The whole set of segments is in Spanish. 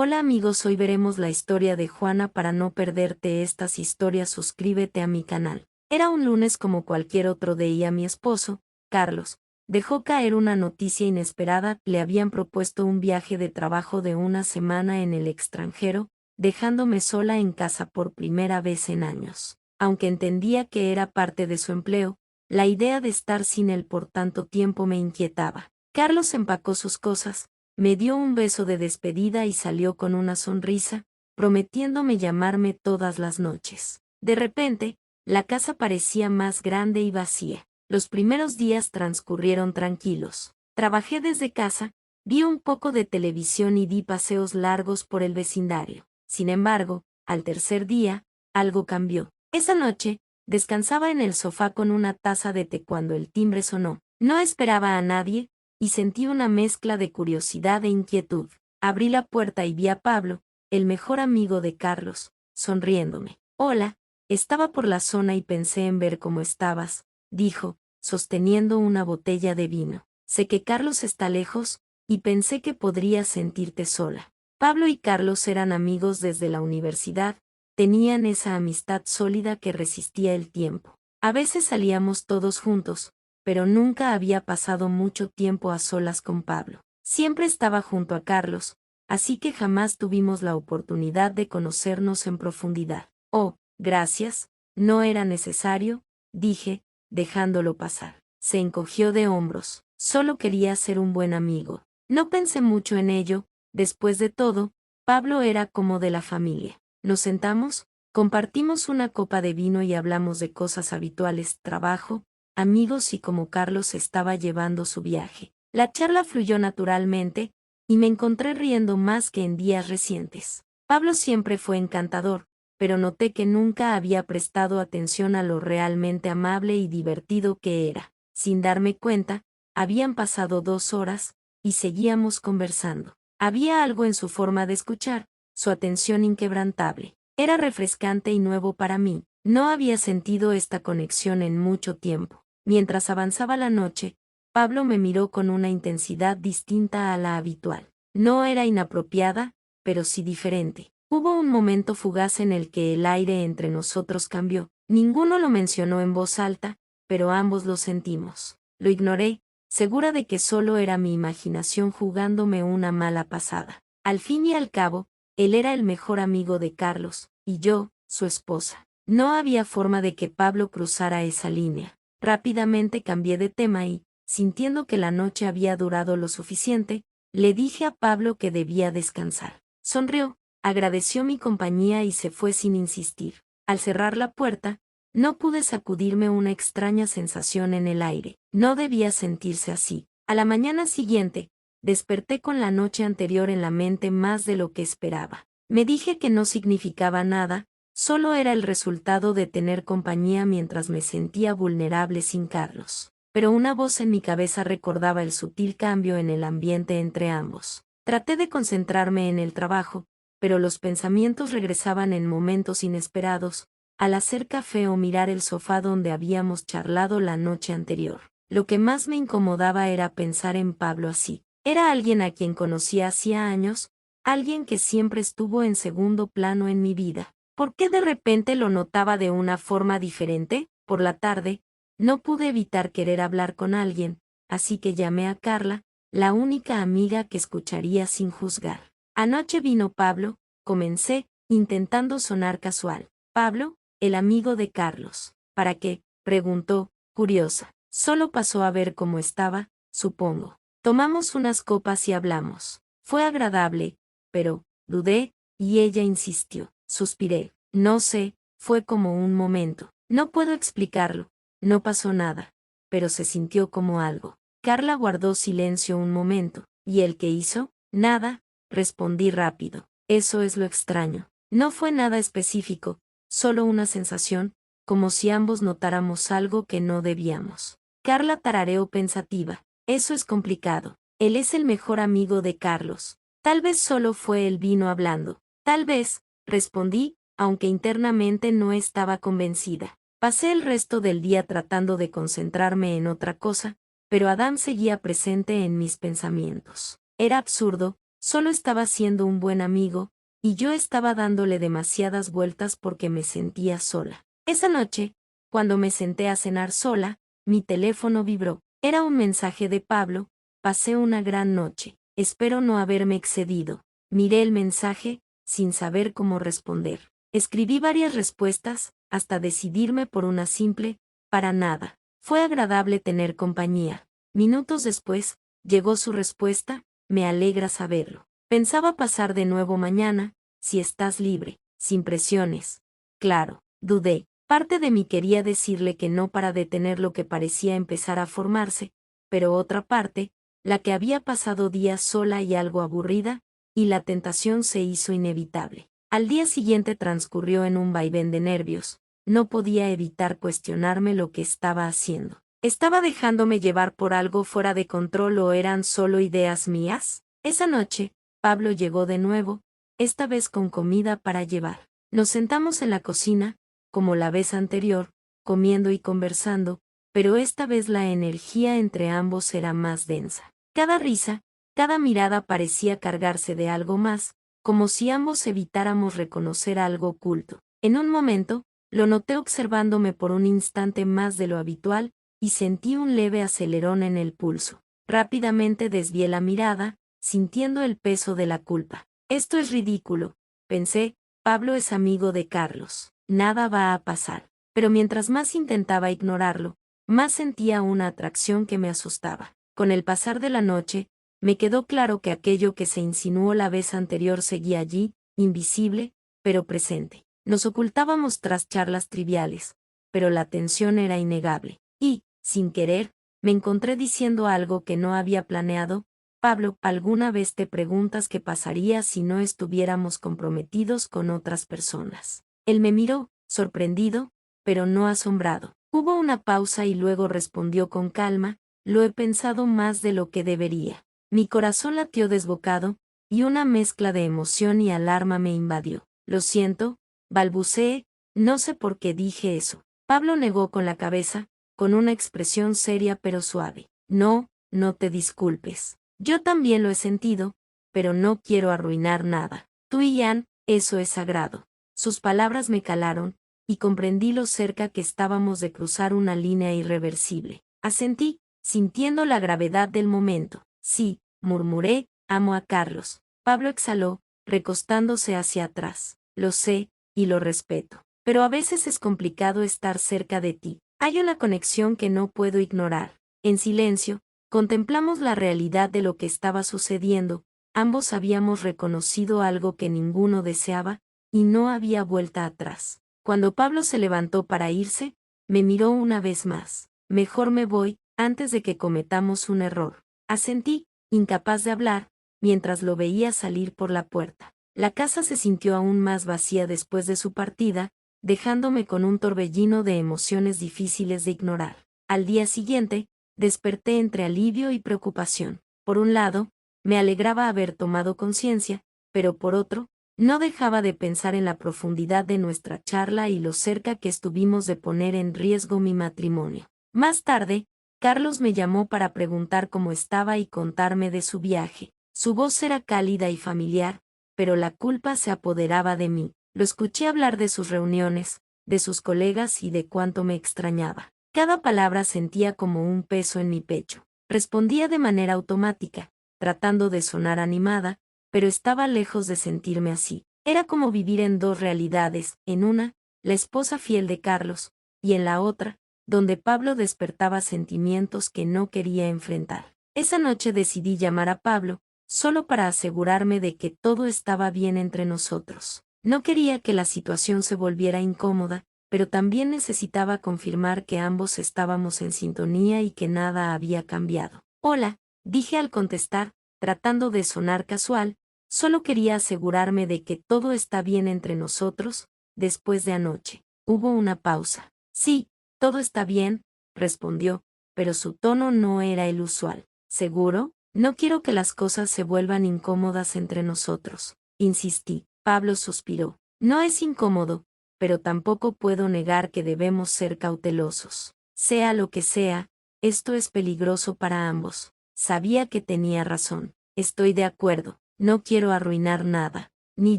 Hola amigos, hoy veremos la historia de Juana. Para no perderte estas historias, suscríbete a mi canal. Era un lunes como cualquier otro día. Mi esposo, Carlos, dejó caer una noticia inesperada. Le habían propuesto un viaje de trabajo de una semana en el extranjero, dejándome sola en casa por primera vez en años. Aunque entendía que era parte de su empleo, la idea de estar sin él por tanto tiempo me inquietaba. Carlos empacó sus cosas, me dio un beso de despedida y salió con una sonrisa, prometiéndome llamarme todas las noches. De repente, la casa parecía más grande y vacía. Los primeros días transcurrieron tranquilos. Trabajé desde casa, vi un poco de televisión y di paseos largos por el vecindario. Sin embargo, al tercer día, algo cambió. Esa noche, descansaba en el sofá con una taza de té cuando el timbre sonó. No esperaba a nadie, y sentí una mezcla de curiosidad e inquietud. Abrí la puerta y vi a Pablo, el mejor amigo de Carlos, sonriéndome. Hola, estaba por la zona y pensé en ver cómo estabas, dijo, sosteniendo una botella de vino. Sé que Carlos está lejos, y pensé que podrías sentirte sola. Pablo y Carlos eran amigos desde la universidad, tenían esa amistad sólida que resistía el tiempo. A veces salíamos todos juntos, pero nunca había pasado mucho tiempo a solas con Pablo. Siempre estaba junto a Carlos, así que jamás tuvimos la oportunidad de conocernos en profundidad. Oh, gracias, no era necesario, dije, dejándolo pasar. Se encogió de hombros. Solo quería ser un buen amigo. No pensé mucho en ello. Después de todo, Pablo era como de la familia. Nos sentamos, compartimos una copa de vino y hablamos de cosas habituales: trabajo, amigos y cómo Carlos estaba llevando su viaje. La charla fluyó naturalmente, y me encontré riendo más que en días recientes. Pablo siempre fue encantador, pero noté que nunca había prestado atención a lo realmente amable y divertido que era. Sin darme cuenta, habían pasado 2 horas, y seguíamos conversando. Había algo en su forma de escuchar, su atención inquebrantable. Era refrescante y nuevo para mí. No había sentido esta conexión en mucho tiempo. Mientras avanzaba la noche, Pablo me miró con una intensidad distinta a la habitual. No era inapropiada, pero sí diferente. Hubo un momento fugaz en el que el aire entre nosotros cambió. Ninguno lo mencionó en voz alta, pero ambos lo sentimos. Lo ignoré, segura de que solo era mi imaginación jugándome una mala pasada. Al fin y al cabo, él era el mejor amigo de Carlos, y yo, su esposa. No había forma de que Pablo cruzara esa línea. Rápidamente cambié de tema y, sintiendo que la noche había durado lo suficiente, le dije a Pablo que debía descansar. Sonrió, agradeció mi compañía y se fue sin insistir. Al cerrar la puerta, no pude sacudirme una extraña sensación en el aire. No debía sentirse así. A la mañana siguiente, desperté con la noche anterior en la mente más de lo que esperaba. Me dije que no significaba nada, solo era el resultado de tener compañía mientras me sentía vulnerable sin Carlos. Pero una voz en mi cabeza recordaba el sutil cambio en el ambiente entre ambos. Traté de concentrarme en el trabajo, pero los pensamientos regresaban en momentos inesperados, al hacer café o mirar el sofá donde habíamos charlado la noche anterior. Lo que más me incomodaba era pensar en Pablo así. Era alguien a quien conocía hacía años, alguien que siempre estuvo en segundo plano en mi vida. ¿Por qué de repente lo notaba de una forma diferente? Por la tarde, no pude evitar querer hablar con alguien, así que llamé a Carla, la única amiga que escucharía sin juzgar. Anoche vino Pablo, comencé, intentando sonar casual. Pablo, el amigo de Carlos. ¿Para qué?, preguntó, curiosa. Solo pasó a ver cómo estaba, supongo. Tomamos unas copas y hablamos. Fue agradable, pero, dudé, y ella insistió. Suspiré. No sé, fue como un momento. No puedo explicarlo. No pasó nada. Pero se sintió como algo. Carla guardó silencio un momento. ¿Y él qué hizo? Nada, respondí rápido. Eso es lo extraño. No fue nada específico, solo una sensación, como si ambos notáramos algo que no debíamos. Carla tarareó pensativa. Eso es complicado. Él es el mejor amigo de Carlos. Tal vez solo fue el vino hablando. Tal vez, respondí, aunque internamente no estaba convencida. Pasé el resto del día tratando de concentrarme en otra cosa, pero Adam seguía presente en mis pensamientos. Era absurdo, solo estaba siendo un buen amigo, y yo estaba dándole demasiadas vueltas porque me sentía sola. Esa noche, cuando me senté a cenar sola, mi teléfono vibró. Era un mensaje de Pablo: pasé una gran noche. Espero no haberme excedido. Miré el mensaje, sin saber cómo responder. Escribí varias respuestas, hasta decidirme por una simple: para nada. Fue agradable tener compañía. Minutos después, llegó su respuesta: me alegra saberlo. Pensaba pasar de nuevo mañana, si estás libre, sin presiones. Claro, dudé. Parte de mí quería decirle que no para detener lo que parecía empezar a formarse, pero otra parte, la que había pasado días sola y algo aburrida, y la tentación se hizo inevitable. Al día siguiente transcurrió en un vaivén de nervios. No podía evitar cuestionarme lo que estaba haciendo. ¿Estaba dejándome llevar por algo fuera de control o eran solo ideas mías? Esa noche, Pablo llegó de nuevo, esta vez con comida para llevar. Nos sentamos en la cocina, como la vez anterior, comiendo y conversando, pero esta vez la energía entre ambos era más densa. Cada risa, cada mirada parecía cargarse de algo más, como si ambos evitáramos reconocer algo oculto. En un momento, lo noté observándome por un instante más de lo habitual, y sentí un leve acelerón en el pulso. Rápidamente desvié la mirada, sintiendo el peso de la culpa. Esto es ridículo, pensé. Pablo es amigo de Carlos. Nada va a pasar. Pero mientras más intentaba ignorarlo, más sentía una atracción que me asustaba. Con el pasar de la noche, me quedó claro que aquello que se insinuó la vez anterior seguía allí, invisible, pero presente. Nos ocultábamos tras charlas triviales, pero la tensión era innegable. Y, sin querer, me encontré diciendo algo que no había planeado: Pablo, ¿alguna vez te preguntas qué pasaría si no estuviéramos comprometidos con otras personas? Él me miró, sorprendido, pero no asombrado. Hubo una pausa y luego respondió con calma: lo he pensado más de lo que debería. Mi corazón latió desbocado, y una mezcla de emoción y alarma me invadió. Lo siento, balbuceé, no sé por qué dije eso. Pablo negó con la cabeza, con una expresión seria pero suave. No, no te disculpes. Yo también lo he sentido, pero no quiero arruinar nada. Tú y Ian, eso es sagrado. Sus palabras me calaron, y comprendí lo cerca que estábamos de cruzar una línea irreversible. Asentí, sintiendo la gravedad del momento. Sí, murmuré, amo a Carlos. Pablo exhaló, recostándose hacia atrás. Lo sé, y lo respeto. Pero a veces es complicado estar cerca de ti. Hay una conexión que no puedo ignorar. En silencio, contemplamos la realidad de lo que estaba sucediendo. Ambos habíamos reconocido algo que ninguno deseaba, y no había vuelta atrás. Cuando Pablo se levantó para irse, me miró una vez más. Mejor me voy, antes de que cometamos un error. Asentí, incapaz de hablar, mientras lo veía salir por la puerta. La casa se sintió aún más vacía después de su partida, dejándome con un torbellino de emociones difíciles de ignorar. Al día siguiente, desperté entre alivio y preocupación. Por un lado, me alegraba haber tomado conciencia, pero por otro, no dejaba de pensar en la profundidad de nuestra charla y lo cerca que estuvimos de poner en riesgo mi matrimonio. Más tarde, Carlos me llamó para preguntar cómo estaba y contarme de su viaje. Su voz era cálida y familiar, pero la culpa se apoderaba de mí. Lo escuché hablar de sus reuniones, de sus colegas y de cuánto me extrañaba. Cada palabra sentía como un peso en mi pecho. Respondía de manera automática, tratando de sonar animada, pero estaba lejos de sentirme así. Era como vivir en dos realidades, en una, la esposa fiel de Carlos, y en la otra, donde Pablo despertaba sentimientos que no quería enfrentar. Esa noche decidí llamar a Pablo, solo para asegurarme de que todo estaba bien entre nosotros. No quería que la situación se volviera incómoda, pero también necesitaba confirmar que ambos estábamos en sintonía y que nada había cambiado. Hola, dije al contestar, tratando de sonar casual, solo quería asegurarme de que todo está bien entre nosotros. Después de anoche. Hubo una pausa. Sí, todo está bien, respondió, pero su tono no era el usual. ¿Seguro? No quiero que las cosas se vuelvan incómodas entre nosotros. Insistí. Pablo suspiró. No es incómodo, pero tampoco puedo negar que debemos ser cautelosos. Sea lo que sea, esto es peligroso para ambos. Sabía que tenía razón. Estoy de acuerdo. no quiero arruinar nada. Ni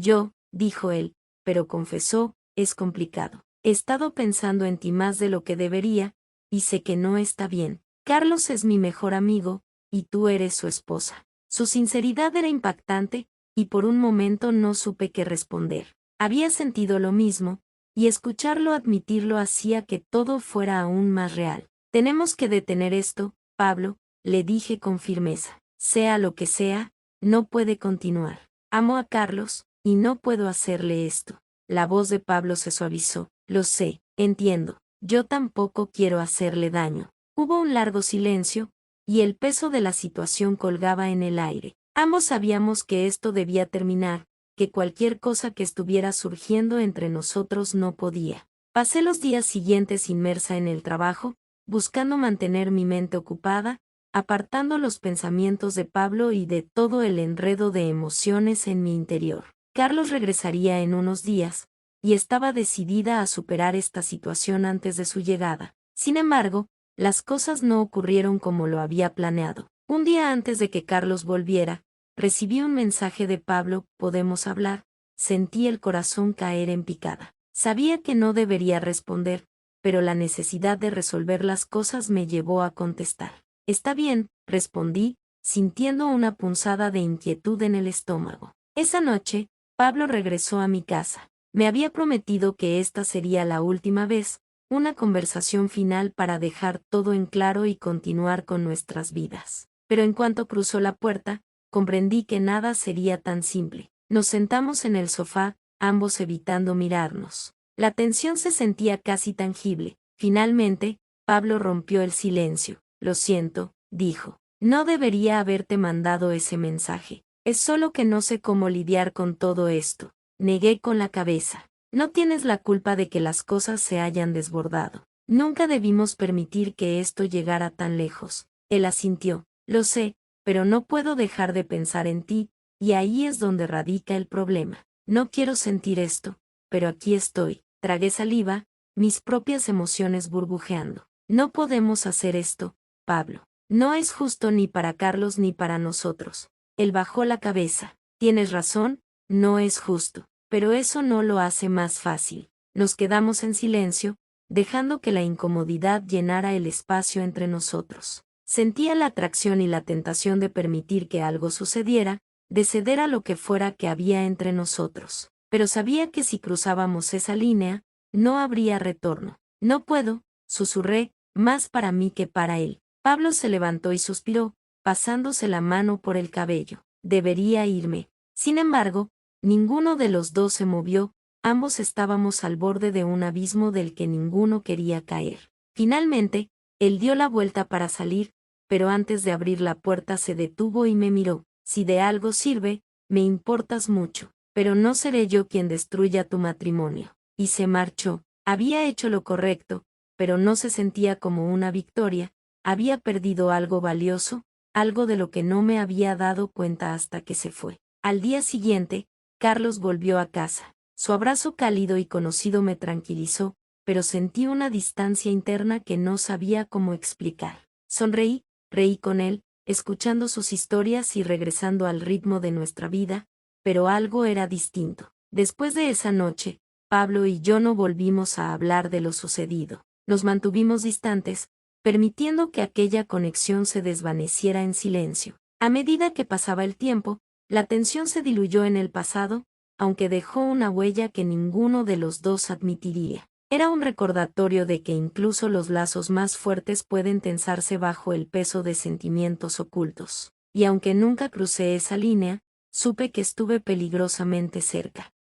yo, dijo él, pero confesó, es complicado. He estado pensando en ti más de lo que debería, y sé que no está bien. Carlos es mi mejor amigo, y tú eres su esposa. Su sinceridad era impactante, y por un momento no supe qué responder. Había sentido lo mismo, y escucharlo admitirlo hacía que todo fuera aún más real. Tenemos que detener esto, Pablo, le dije con firmeza. Sea lo que sea, no puede continuar. Amo a Carlos, y no puedo hacerle esto. La voz de Pablo se suavizó. Lo sé, entiendo. Yo tampoco quiero hacerle daño. Hubo un largo silencio, y el peso de la situación colgaba en el aire. Ambos sabíamos que esto debía terminar, que cualquier cosa que estuviera surgiendo entre nosotros no podía. Pasé los días siguientes inmersa en el trabajo, buscando mantener mi mente ocupada, apartando los pensamientos de Pablo y de todo el enredo de emociones en mi interior. Carlos regresaría en unos días, y estaba decidida a superar esta situación antes de su llegada. Sin embargo, las cosas no ocurrieron como lo había planeado. Un día antes de que Carlos volviera, recibí un mensaje de Pablo, ¿podemos hablar? Sentí el corazón caer en picada. Sabía que no debería responder, pero la necesidad de resolver las cosas me llevó a contestar. Está bien, respondí, sintiendo una punzada de inquietud en el estómago. Esa noche, Pablo regresó a mi casa. Me había prometido que esta sería la última vez, una conversación final para dejar todo en claro y continuar con nuestras vidas. Pero en cuanto cruzó la puerta, comprendí que nada sería tan simple. Nos sentamos en el sofá, ambos evitando mirarnos. La tensión se sentía casi tangible. Finalmente, Pablo rompió el silencio. Lo siento, dijo. No debería haberte mandado ese mensaje. Es solo que no sé cómo lidiar con todo esto. Negué con la cabeza. No tienes la culpa de que las cosas se hayan desbordado. Nunca debimos permitir que esto llegara tan lejos. Él asintió. Lo sé, pero no puedo dejar de pensar en ti, y ahí es donde radica el problema. No quiero sentir esto, pero aquí estoy. Tragué saliva, mis propias emociones burbujeando. No podemos hacer esto, Pablo. No es justo ni para Carlos ni para nosotros. Él bajó la cabeza. Tienes razón, no es justo, pero eso no lo hace más fácil. Nos quedamos en silencio, dejando que la incomodidad llenara el espacio entre nosotros. Sentía la atracción y la tentación de permitir que algo sucediera, de ceder a lo que fuera que había entre nosotros. Pero sabía que si cruzábamos esa línea, no habría retorno. No puedo, susurré, más para mí que para él. Pablo se levantó y suspiró, pasándose la mano por el cabello. Debería irme. Sin embargo, ninguno de los dos se movió, ambos estábamos al borde de un abismo del que ninguno quería caer. Finalmente, él dio la vuelta para salir, pero antes de abrir la puerta se detuvo y me miró. Si de algo sirve, me importas mucho, pero no seré yo quien destruya tu matrimonio. Y se marchó. Había hecho lo correcto, pero no se sentía como una victoria. Había perdido algo valioso, algo de lo que no me había dado cuenta hasta que se fue. Al día siguiente, Carlos volvió a casa. Su abrazo cálido y conocido me tranquilizó, pero sentí una distancia interna que no sabía cómo explicar. Sonreí, reí con él, escuchando sus historias y regresando al ritmo de nuestra vida, pero algo era distinto. Después de esa noche, Pablo y yo no volvimos a hablar de lo sucedido. Nos mantuvimos distantes, permitiendo que aquella conexión se desvaneciera en silencio. A medida que pasaba el tiempo, la tensión se diluyó en el pasado, aunque dejó una huella que ninguno de los dos admitiría. Era un recordatorio de que incluso los lazos más fuertes pueden tensarse bajo el peso de sentimientos ocultos. Y aunque nunca crucé esa línea, supe que estuve peligrosamente cerca.